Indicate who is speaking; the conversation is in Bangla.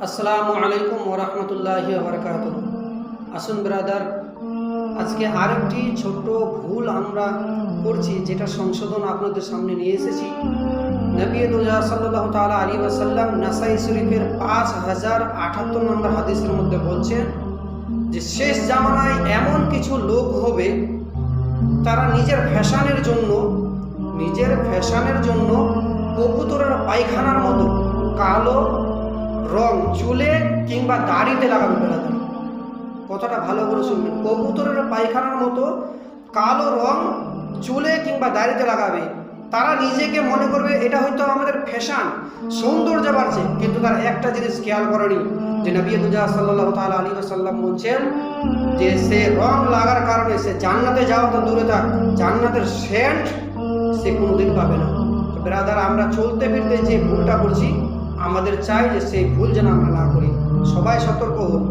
Speaker 1: আসসালামু আলাইকুম ওয়া রাহমাতুল্লাহি ওয়া বারাকাতুহু। আসুন ব্রাদার, আজকে আরেকটি ছোট্ট ভুল আমরা করছি, যেটা সংশোধন আপনাদের সামনে নিয়ে এসেছি। নবী দুজা সাল্লাল্লাহু তাআলা আলাইহি ওয়াসাল্লাম নাসাই শরীফের 5078 নম্বর হাদিসের মধ্যে বলছেন যে শেষ জামানায় এমন কিছু লোক হবে, তারা নিজের ফ্যাশনের জন্য কবুতরের পায়খানার মতো কালো রং চুলে কিংবা দাড়িতে লাগাবে। বেড়াতে কথাটা ভালো করে শুনবেন, কবুতরের পায়খানার মতো কালো রং চুলে কিংবা দাড়িতে লাগাবে। তারা নিজেকে মনে করবে এটা হয়তো আমাদের ফ্যাশন, সৌন্দর্য বাড়ছে, কিন্তু তার একটা জিনিস খেয়াল করেনি যে নবী দুজা সাল্লাল্লাহু তাআলা আলাইহি ওয়াসাল্লাম বলছেন যে সে রং লাগার কারণে সে জান্নাতে যাওয়া তো দূরে থাক, জান্নাতের সেন্ট সে কোনোদিন পাবে না। তো ব্রাদার, আমরা চলতে ফিরতে যে ভুলটা করছি, আমাদের চাই যে সেই ভুল যেন আমরা না করি। সবাই সতর্ক হন।